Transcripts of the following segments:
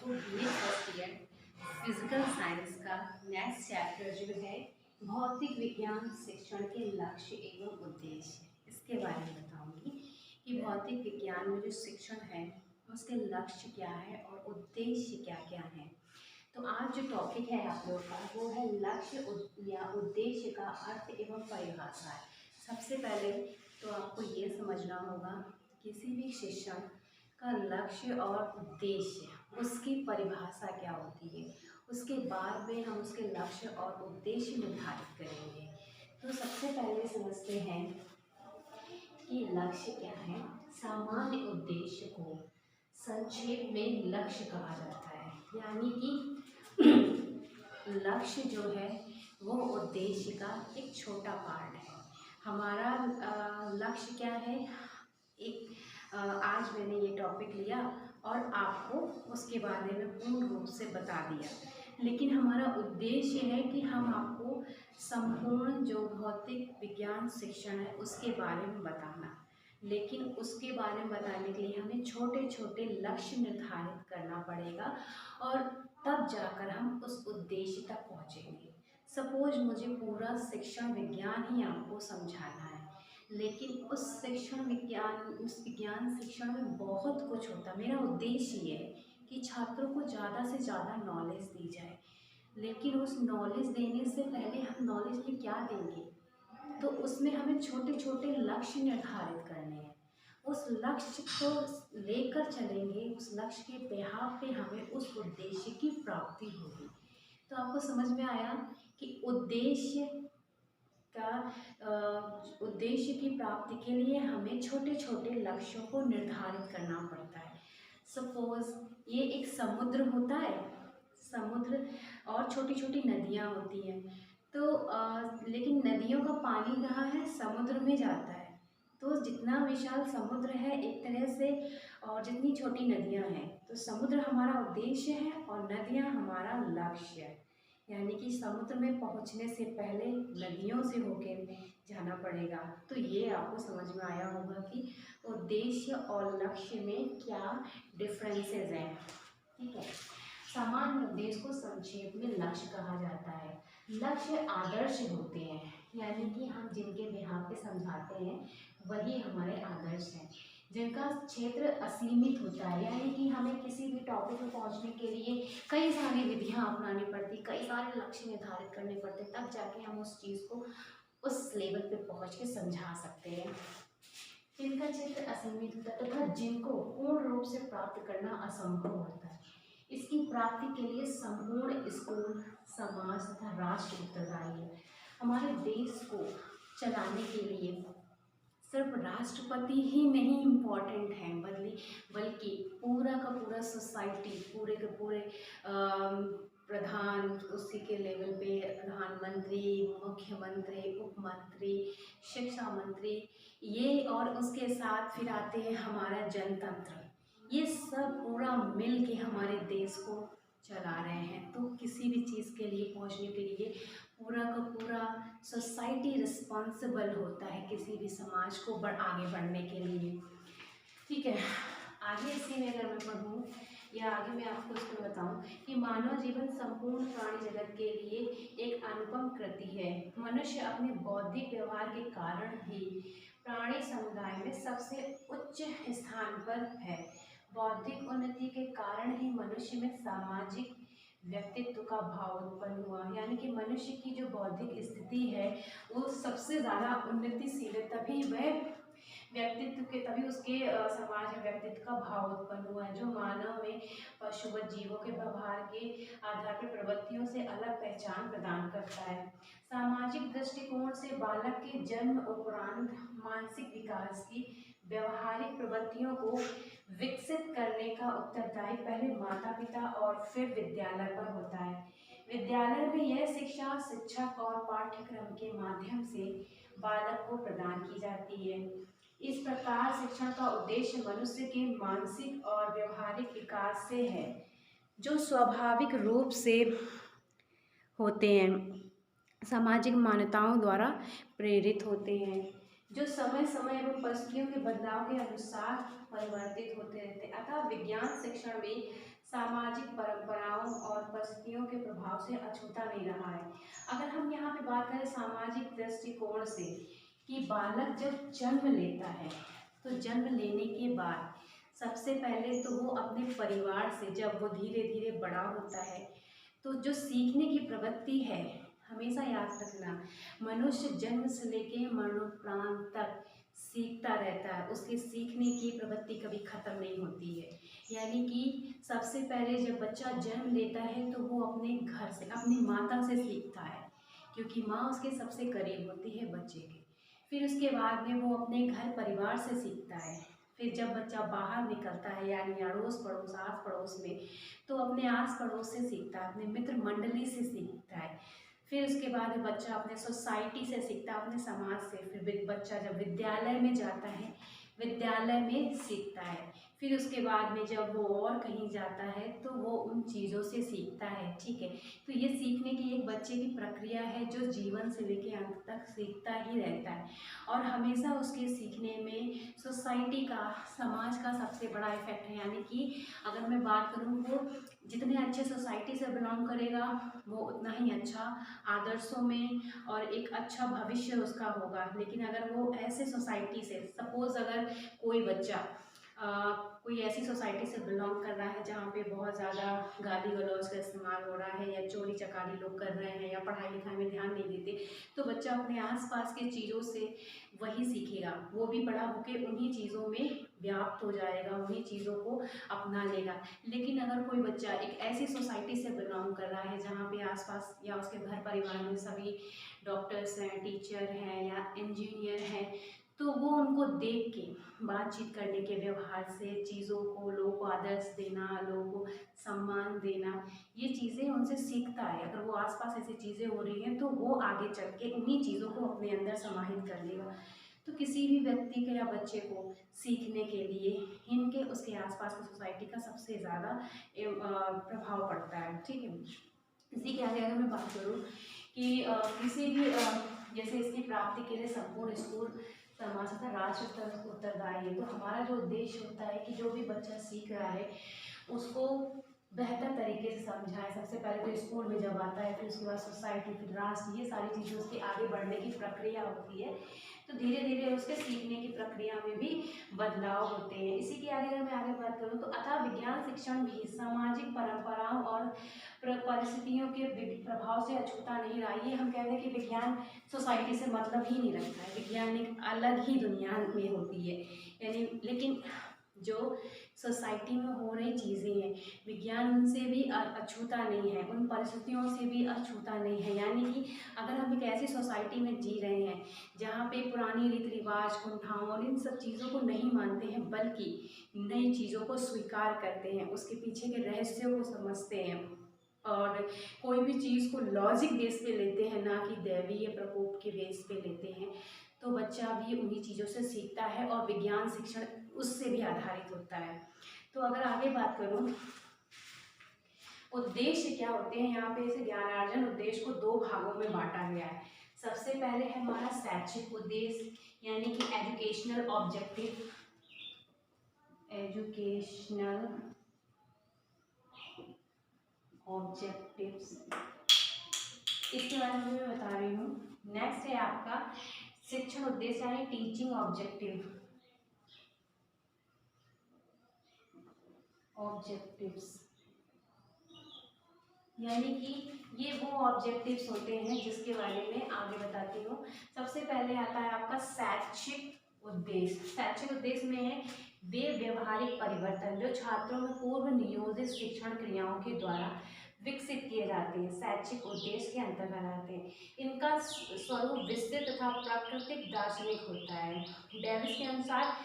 आपको BA first year physical science का next chapter जो है भौतिक विज्ञान शिक्षण के लक्ष्य एवं उद्देश्य, इसके बारे में बताऊंगी कि भौतिक विज्ञान में जो शिक्षण है उसके लक्ष्य क्या है और उद्देश्य क्या क्या है। तो आज जो टॉपिक है आप लोग का वो है लक्ष्य या उद्देश्य का अर्थ एवं परिभाषा। सबसे पहले तो आपको ये समझना होगा किसी भी शिक्षण का लक्ष्य और उद्देश्य, उसकी परिभाषा क्या होती है, उसके बाद में हम उसके लक्ष्य और उद्देश्य निर्धारित करेंगे। तो सबसे पहले समझते हैं कि लक्ष्य क्या है। सामान्य उद्देश्य को संक्षेप में लक्ष्य कहा जाता है, यानी कि लक्ष्य जो है वो उद्देश्य का एक छोटा पार्ट है। हमारा लक्ष्य क्या है, आज मैंने ये टॉपिक लिया और आपको उसके बारे में पूर्ण रूप से बता दिया, लेकिन हमारा उद्देश्य है कि हम आपको संपूर्ण जो भौतिक विज्ञान शिक्षण है उसके बारे में बताना। लेकिन उसके बारे में बताने के लिए हमें छोटे छोटे लक्ष्य निर्धारित करना पड़ेगा और तब जाकर हम उस उद्देश्य तक पहुँचेंगे। सपोज मुझे पूरा शिक्षण विज्ञान ही आपको समझाना है, लेकिन उस विज्ञान शिक्षण में बहुत कुछ होता है। मेरा उद्देश्य ये है कि छात्रों को ज़्यादा से ज़्यादा नॉलेज दी जाए, लेकिन उस नॉलेज देने से पहले हम नॉलेज में क्या देंगे, तो उसमें हमें छोटे छोटे लक्ष्य निर्धारित करने हैं। उस लक्ष्य को लेकर चलेंगे, उस लक्ष्य के बिहाफ पे हमें उस उद्देश्य की प्राप्ति होगी। तो आपको समझ में आया कि उद्देश्य की प्राप्ति के लिए हमें छोटे छोटे लक्ष्यों को निर्धारित करना पड़ता है। सपोज ये एक समुद्र होता है, समुद्र और छोटी छोटी नदियाँ होती हैं। तो लेकिन नदियों का पानी कहाँ है, समुद्र में जाता है। तो जितना विशाल समुद्र है एक तरह से, और जितनी छोटी नदियाँ हैं, तो समुद्र हमारा उद्देश्य है और नदियाँ हमारा लक्ष्य है। यानी कि समुद्र में पहुंचने से पहले नदियों से होकर जाना पड़ेगा। तो ये आपको समझ में आया होगा कि उद्देश्य और लक्ष्य में क्या डिफरेंसेस हैं। ठीक है, सामान्य उद्देश्य को संक्षेप में लक्ष्य कहा जाता है। लक्ष्य आदर्श होते हैं, यानी कि हम जिनके बिहार पे समझाते हैं वही हमारे आदर्श हैं, जिनका क्षेत्र असीमित होता है, यानी कि हमें किसी भी टॉपिक में पहुंचने के लिए कई सारी विधियां अपनानी पड़ती, कई सारे लक्ष्य निर्धारित करने पड़ते, तब जाके हम उस चीज़ को उस लेवल पे पहुंच के समझा सकते हैं। जिनका क्षेत्र असीमित होता है तथा जिनको पूर्ण रूप से प्राप्त करना असंभव होता है, इसकी प्राप्ति के लिए संपूर्ण स्कूल, समाज तथा राष्ट्र उत्तरदायी है। हमारे देश को चलाने के लिए सिर्फ राष्ट्रपति ही नहीं इम्पोर्टेंट है, बल्कि पूरा का पूरा सोसाइटी, पूरे के पूरे प्रधान, उसी के लेवल पे प्रधानमंत्री, मुख्यमंत्री, उपमंत्री, शिक्षा मंत्री, ये और उसके साथ फिर आते हैं हमारा जनतंत्र। ये सब पूरा मिल के हमारे देश को चला रहे हैं। तो किसी भी चीज़ के लिए पहुंचने के लिए पूरा का पूरा सोसाइटी रिस्पॉन्सिबल होता है किसी भी समाज को आगे बढ़ने के लिए। ठीक है, आगे इसी में अगर मैं पढ़ूँ या आगे मैं आपको इसमें बताऊं कि मानव जीवन संपूर्ण प्राणी जगत के लिए एक अनुपम कृति है। मनुष्य अपने बौद्धिक व्यवहार के कारण ही प्राणी समुदाय में सबसे उच्च स्थान पर है। बौद्धिक उन्नति के कारण ही मनुष्य में सामाजिक व्यक्तित्व का भाव उत्पन्न हुआ, यानी कि मनुष्य की जो बौद्धिक स्थिति है वो सबसे ज़्यादा उन्नतिशील है, तभी वह व्यक्तित्व के तभी उसके समाज में व्यक्तित्व का भाव उत्पन्न हुआ है, जो मानव में पशुवत जीवों के व्यवहार के आधार पर प्रवृत्तियों से अलग पहचान प्रदान करता है। सामाजिक दृष्टिकोण से बालक के जन्म उपरांत मानसिक विकास की व्यवहारिक प्रवृत्तियों को विकसित करने का उत्तरदायी पहले माता पिता और फिर विद्यालय पर होता है। विद्यालय में यह शिक्षा शिक्षक और पाठ्यक्रम के माध्यम से बालक को प्रदान की जाती है। इस प्रकार शिक्षण का उद्देश्य मनुष्य के मानसिक और व्यवहारिक विकास से है, जो स्वाभाविक रूप से होते हैं, सामाजिक मान्यताओं द्वारा प्रेरित होते हैं, जो समय समय एवं परिस्थितियों के बदलाव के अनुसार परिवर्तित होते रहते हैं। अतः विज्ञान शिक्षण में सामाजिक प्रभाव से अछूता नहीं रहा है। अगर हम यहाँ पे बात करें सामाजिक दृष्टिकोण से कि बालक जब जन्म लेता है तो जन्म लेने के बाद सबसे पहले तो वो अपने परिवार से, जब वो धीरे धीरे बड़ा होता है तो जो सीखने की प्रवृत्ति है, हमेशा याद रखना, मनुष्य जन्म से लेके मरणोपरांत तक सीखता रहता है, उसके सीखने की प्रवृत्ति कभी ख़त्म नहीं होती है। यानी कि सबसे पहले जब बच्चा जन्म लेता है तो वो अपने घर से, अपनी माता से सीखता है, क्योंकि माँ उसके सबसे करीब होती है बच्चे के। फिर उसके बाद में वो अपने घर परिवार से सीखता है। फिर जब बच्चा बाहर निकलता है यानी अड़ोस पड़ोस, आस पड़ोस में, तो अपने आस पड़ोस से सीखता है, अपने मित्र मंडली से सीखता है। फिर उसके बाद बच्चा अपने सोसाइटी से सीखता है, अपने समाज से। फिर बच्चा जब विद्यालय में जाता है, विद्यालय में सीखता है। फिर उसके बाद में जब वो और कहीं जाता है तो वो उन चीज़ों से सीखता है। ठीक है, तो ये सीखने की एक बच्चे की प्रक्रिया है जो जीवन से लेकर अंत तक सीखता ही रहता है। और हमेशा उसके सीखने में सोसाइटी का, समाज का सबसे बड़ा इफेक्ट है। यानी कि अगर मैं बात करूँ, वो जितने अच्छे सोसाइटी से बिलोंग करेगा वो उतना ही अच्छा आदर्शों में और एक अच्छा भविष्य उसका होगा। लेकिन अगर वो ऐसे सोसाइटी से, सपोज़ अगर कोई बच्चा कोई ऐसी सोसाइटी से बिलोंग कर रहा है जहाँ पे बहुत ज़्यादा गाली गलौज का इस्तेमाल हो रहा है, या चोरी चकारी लोग कर रहे हैं, या पढ़ाई लिखाई में ध्यान नहीं देते, तो बच्चा अपने आसपास के चीज़ों से वही सीखेगा। वो भी बड़ा होकर उन्हीं चीज़ों में व्याप्त हो जाएगा, उन्हीं चीज़ों को अपना लेगा। लेकिन अगर कोई बच्चा एक ऐसी सोसाइटी से बिलोंग कर रहा है जहाँ पे आसपास या उसके घर परिवार में सभी डॉक्टर्स हैं, टीचर हैं या इंजीनियर हैं, तो वो उनको देख के बातचीत करने के व्यवहार से, चीज़ों को, लोगों को आदर्श देना, लोगों को सम्मान देना, ये चीज़ें उनसे सीखता है। अगर वो आसपास ऐसी चीज़ें हो रही हैं तो वो आगे चल के उन्हीं चीज़ों को अपने अंदर समाहित कर लेगा। तो किसी भी व्यक्ति के या बच्चे को सीखने के लिए इनके, उसके आसपास की सोसाइटी का सबसे ज़्यादा प्रभाव पड़ता है। ठीक है, इसी के आगे अगर मैं बात करूँ कि किसी भी जैसे इसकी प्राप्ति के लिए संपूर्ण स्कूल समाज तथा राष्ट्र उत्तरदायी है। तो हमारा जो उद्देश्य होता है कि जो भी बच्चा सीख रहा है उसको बेहतर तरीके से समझाएं। सबसे पहले तो स्कूल में जब आता है, फिर उसके बाद सोसाइटी, फिर राष्ट्र, ये सारी चीज़ें उसकी आगे बढ़ने की प्रक्रिया होती है। तो धीरे धीरे उसके सीखने की प्रक्रिया में भी बदलाव होते हैं। इसी के आगे अगर मैं आगे बात करूँ तो अतः विज्ञान शिक्षण भी सामाजिक परंपराओं और परिस्थितियों के प्रभाव से अछूता नहीं रहा। ये हम कहते हैं कि विज्ञान सोसाइटी से मतलब ही नहीं रखता है, विज्ञान एक अलग ही दुनिया में होती है। यानी लेकिन जो सोसाइटी में हो रही चीज़ें हैं, विज्ञान उनसे भी अछूता नहीं है, उन परिस्थितियों से भी अछूता नहीं है। यानी कि अगर हम एक ऐसी सोसाइटी में जी रहे हैं जहाँ पे पुरानी रीति रिवाज, कुंठाओं और इन सब चीज़ों को नहीं मानते हैं, बल्कि नई चीज़ों को स्वीकार करते हैं, उसके पीछे के रहस्यों को समझते हैं, और कोई भी चीज़ को लॉजिक बेस पे लेते हैं, ना कि दैवीय प्रकोप के बेस पे लेते हैं, तो बच्चा भी उन्हीं चीज़ों से सीखता है और विज्ञान शिक्षण उससे भी आधारित होता है। तो अगर आगे बात करूँ, उद्देश्य क्या होते हैं, यहाँ पे इसे ज्ञानार्जन उद्देश्य को दो भागों में बांटा गया है। सबसे पहले है हमारा शैक्षिक उद्देश्य, यानी कि एजुकेशनल ऑब्जेक्टिव, एजुकेशनल ऑब्जेक्टिव्स, इसके बारे में मैं बता रही हूँ। नेक्स्ट है आपका शिक्षण उद्देश्य यानी टीचिंग ऑब्जेक्टिव्स, यानी कि ये वो ऑब्जेक्टिव्स होते हैं जिसके बारे में आगे बताती हूँ। सबसे पहले आता है आपका शैक्षिक उद्देश्य। शैक्षिक उद्देश्य में है वे व्यवहारिक परिवर्तन जो छात्रों में पूर्व नियोजित शिक्षण क्रियाओं के द्वारा विकसित किए जाते हैं, शैक्षिक उद्देश्य के अंतर्गत आते हैं। इनका स्वरूप विस्तृत तथा प्राकृतिक दार्शनिक होता है। डेविस के अनुसार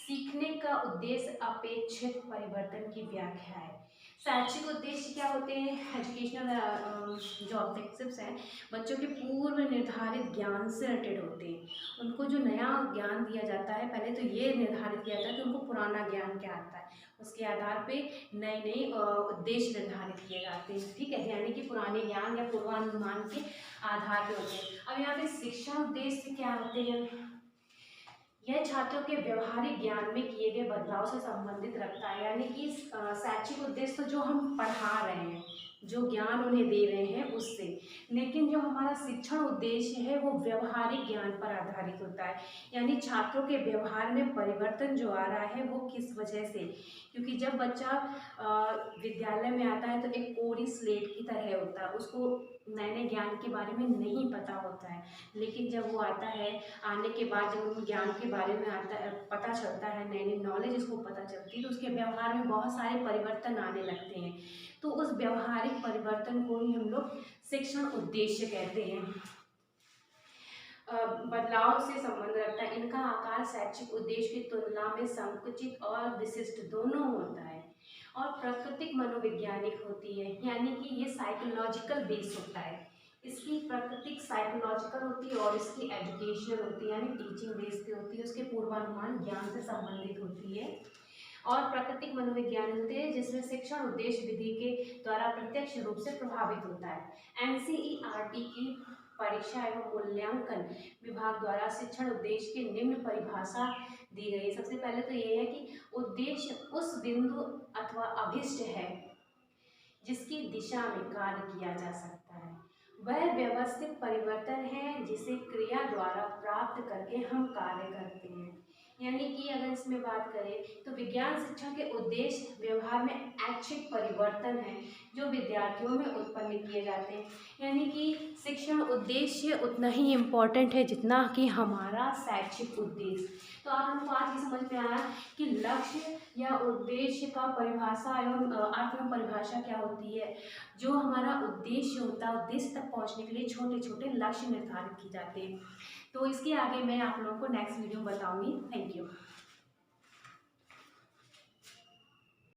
सीखने का उद्देश्य अपेक्षित परिवर्तन की व्याख्या है। शैक्षिक उद्देश्य क्या होते हैं, एजुकेशनल जो ऑब्जेक्टिव्स हैं बच्चों के पूर्व निर्धारित ज्ञान से रिलेटेड होते हैं। उनको जो नया ज्ञान दिया जाता है, पहले तो ये निर्धारित किया जाता है कि उनको पुराना ज्ञान क्या आता है, उसके आधार पे नए नए उद्देश्य निर्धारित किए जाते हैं। ठीक है, यानी कि पुराने ज्ञान या पूर्वानुमान के आधार पे होते हैं। अब यहाँ पे शिक्षण उद्देश्य क्या होते हैं, यह छात्रों के व्यवहारिक ज्ञान में किए गए बदलाव से संबंधित रखता है। यानी कि शैक्षिक उद्देश्य तो जो हम पढ़ा रहे हैं, जो ज्ञान उन्हें दे रहे हैं उससे। लेकिन जो हमारा शिक्षण उद्देश्य है वो व्यवहारिक ज्ञान पर आधारित होता है, यानी छात्रों के व्यवहार में परिवर्तन जो आ रहा है वो किस वजह से, क्योंकि जब बच्चा विद्यालय में आता है तो एक कोरी स्लेट की तरह होता है, उसको नए नए ज्ञान के बारे में नहीं पता होता है। लेकिन जब वो आता है, आने के बाद जब उन ज्ञान के बारे में आता है, पता चलता है, नई नई नॉलेज उसको पता चलती है, तो उसके व्यवहार में बहुत सारे परिवर्तन आने लगते हैं। तो उस व्यवहारिक परिवर्तन को ही हम लोग शिक्षण उद्देश्य कहते हैं। बदलाव से संबंध रखता है। इनका आकार शैक्षिक उद्देश्य की तुलना में संकुचित और विशिष्ट दोनों होता है, और प्राकृतिक मनोवैज्ञानिक होती है, यानी कि ये साइकोलॉजिकल बेस होता है। इसकी प्राकृतिक साइकोलॉजिकल होती है और इसकी एजुकेशनल होती है, यानी टीचिंग बेस पे होती है, उसके पूर्वानुमान ज्ञान से संबंधित होती है। और प्राकृतिक मनोविज्ञान होते हैं जिसमें शिक्षण उद्देश्य विधि के द्वारा प्रत्यक्ष रूप से प्रभावित होता है। एनसीईआरटी की परीक्षा एवं मूल्यांकन विभाग द्वारा शिक्षण उद्देश्य की निम्न परिभाषा दी गई है। सबसे पहले तो ये है कि उद्देश्य उस बिंदु अथवा अभिष्ट है जिसकी दिशा में कार्य किया जा सकता है। वह व्यवस्थित परिवर्तन है जिसे क्रिया द्वारा प्राप्त करके हम कार्य करते हैं। यानी कि अगर इसमें बात करें तो विज्ञान शिक्षा के उद्देश्य व्यवहार में ऐच्छिक परिवर्तन है जो विद्यार्थियों में उत्पन्न किए जाते हैं। यानी कि शिक्षण उद्देश्य उतना ही इम्पोर्टेंट है जितना कि हमारा शैक्षिक उद्देश्य। तो आप लोगों को आज ये समझ में आया कि लक्ष्य या उद्देश्य का परिभाषा एवं अर्थ में परिभाषा क्या होती है। जो हमारा उद्देश्य होता है, उद्देश्य तक पहुंचने के लिए छोटे छोटे लक्ष्य निर्धारित किए जाते हैं। तो इसके आगे मैं आप लोगों को नेक्स्ट वीडियो में बताऊंगी। Thank you.